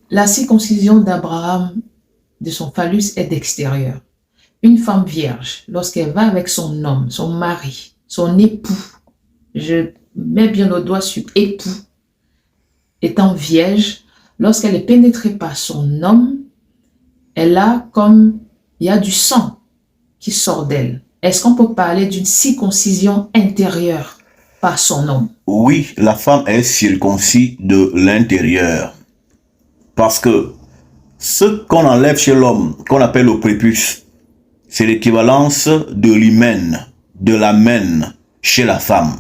La circoncision d'Abraham, de son phallus, est d'extérieur. Une femme vierge, lorsqu'elle va avec son homme, son mari, son époux, je mets bien le doigt sur époux, étant vierge, lorsqu'elle est pénétrée par son homme, elle a comme, il y a du sang qui sort d'elle. Est-ce qu'on peut parler d'une circoncision intérieure par son homme? Oui, la femme est circoncis de l'intérieur. Parce que ce qu'on enlève chez l'homme, qu'on appelle le prépuce, c'est l'équivalence de l'hymen, de l'amen chez la femme.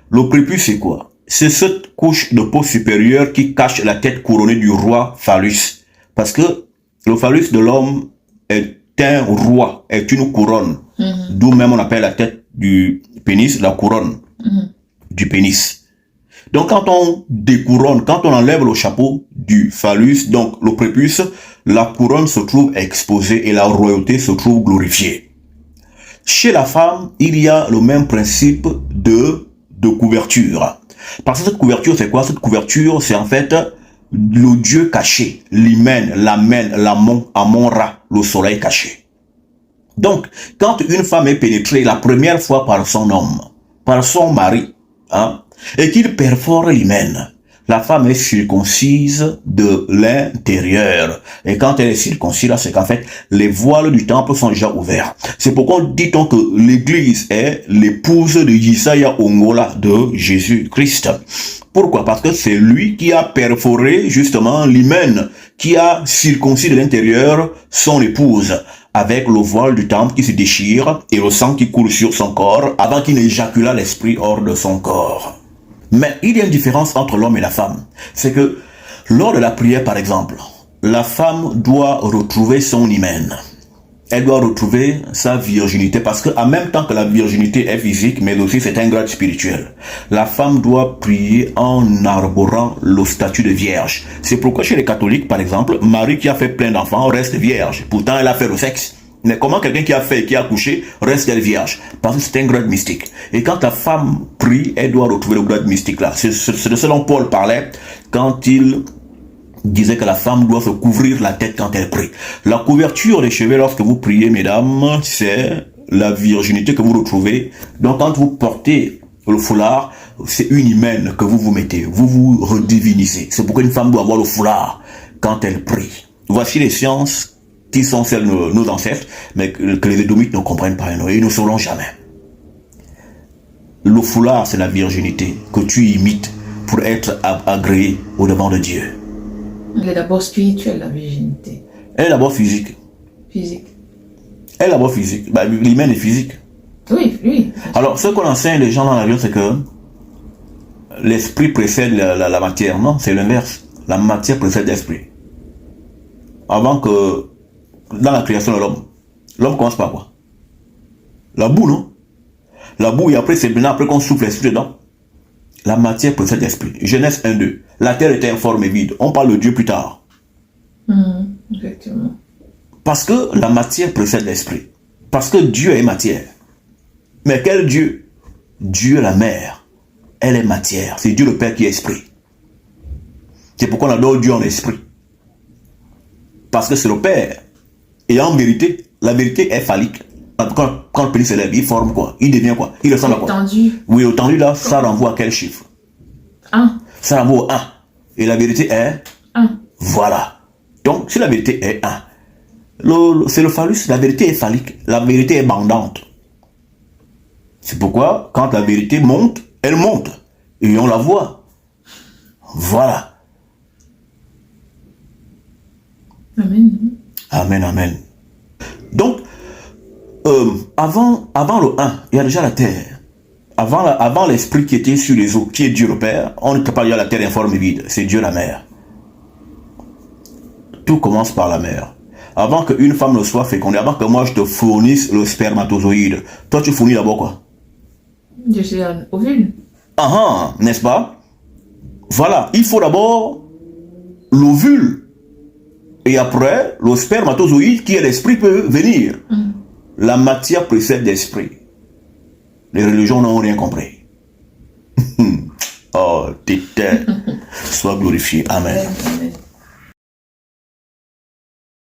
Le prépuce, c'est quoi? C'est cette couche de peau supérieure qui cache la tête couronnée du roi phallus. Parce que le phallus de l'homme est un roi, est une couronne. D'où même on appelle la tête du pénis la couronne du pénis. Donc quand on découronne, quand on enlève le chapeau du phallus, donc le prépuce, la couronne se trouve exposée et la royauté se trouve glorifiée. Chez la femme, il y a le même principe de couverture. Parce que cette couverture, c'est quoi? Cette couverture, c'est en fait le Dieu caché, l'hymen, l'amen, l'amon, Amon-Ra, le soleil caché. Donc, quand une femme est pénétrée la première fois par son homme, par son mari, hein, et qu'il perfore l'hymen, la femme est circoncise de l'intérieur. Et quand elle est circoncise, là, c'est qu'en fait, les voiles du temple sont déjà ouverts. C'est pourquoi dit-on que l'église est l'épouse de Yesaya Ongola, de Jésus-Christ. Pourquoi? Parce que c'est lui qui a perforé justement l'hymen, qui a circoncis de l'intérieur son épouse, avec le voile du temple qui se déchire et le sang qui coule sur son corps avant qu'il n'éjaculât l'esprit hors de son corps. Mais il y a une différence entre l'homme et la femme. C'est que lors de la prière, par exemple, la femme doit retrouver son hymen. Elle doit retrouver sa virginité parce que en même temps que la virginité est physique, mais aussi c'est un grade spirituel. La femme doit prier en arborant le statut de vierge. C'est pourquoi chez les catholiques, par exemple, Marie qui a fait plein d'enfants reste vierge. Pourtant, elle a fait le sexe. Mais comment quelqu'un qui a fait et qui a accouché reste-t-elle vierge? Parce que c'est un grade mystique. Et quand la femme prie, elle doit retrouver le grade mystique là. C'est de ce dont Paul parlait quand il disait que la femme doit se couvrir la tête quand elle prie. La couverture des cheveux lorsque vous priez, mesdames, c'est la virginité que vous retrouvez. Donc quand vous portez le foulard, c'est une hymen que vous vous mettez. Vous vous redivinisez. C'est pourquoi une femme doit avoir le foulard quand elle prie. Voici les sciences qui sont celles de nos ancêtres, mais que les Édomites ne comprennent pas et ne sauront jamais. Le foulard, c'est la virginité que tu imites pour être agréé au devant de Dieu. Elle est d'abord spirituelle, la virginité. Elle est d'abord physique. Physique. Elle est d'abord physique. Bah, l'hymen est physique. Oui, oui. Alors, ce qu'on enseigne les gens dans la vie, c'est que l'esprit précède la matière. Non, c'est l'inverse. La matière précède l'esprit. Avant que, dans la création de l'homme commence par quoi? La boue, non? La boue, et après, c'est maintenant après qu'on souffle l'esprit dedans. La matière précède l'esprit. Genèse 1-2. La terre était informe et vide. On parle de Dieu plus tard. Effectivement. Parce que la matière précède l'esprit. Parce que Dieu est matière. Mais quel Dieu? Dieu la mère. Elle est matière. C'est Dieu le Père qui est esprit. C'est pourquoi on adore Dieu en esprit. Parce que c'est le Père. Et en vérité, la vérité est phallique. Quand le pénis s'élève, il forme quoi? Il devient quoi? Il ressemble à quoi? Tendu. Oui, au tendu là, ça renvoie à quel chiffre? 1. Ça renvoie à 1. Et la vérité est 1. Voilà. Donc, si la vérité est 1, c'est le phallus, la vérité est phallique, la vérité est bandante. C'est pourquoi, quand la vérité monte, elle monte. Et on la voit. Voilà. Amen. Amen, amen. Donc, avant le 1, il y a déjà la terre. Avant l'esprit qui était sur les eaux, qui est Dieu le Père, on ne peut pas dire la terre informe et vide. C'est Dieu la mère. Tout commence par la mère. Avant qu'une femme ne soit fécondée, avant que moi je te fournisse le spermatozoïde, toi tu fournis d'abord quoi? Je suis un ovule. Ah, n'est-ce pas? Voilà, il faut d'abord l'ovule. Et après, le spermatozoïde qui est l'esprit peut venir. La matière précède l'esprit. Les religions n'ont rien compris. Oh, tes sois glorifié. Amen. Amen.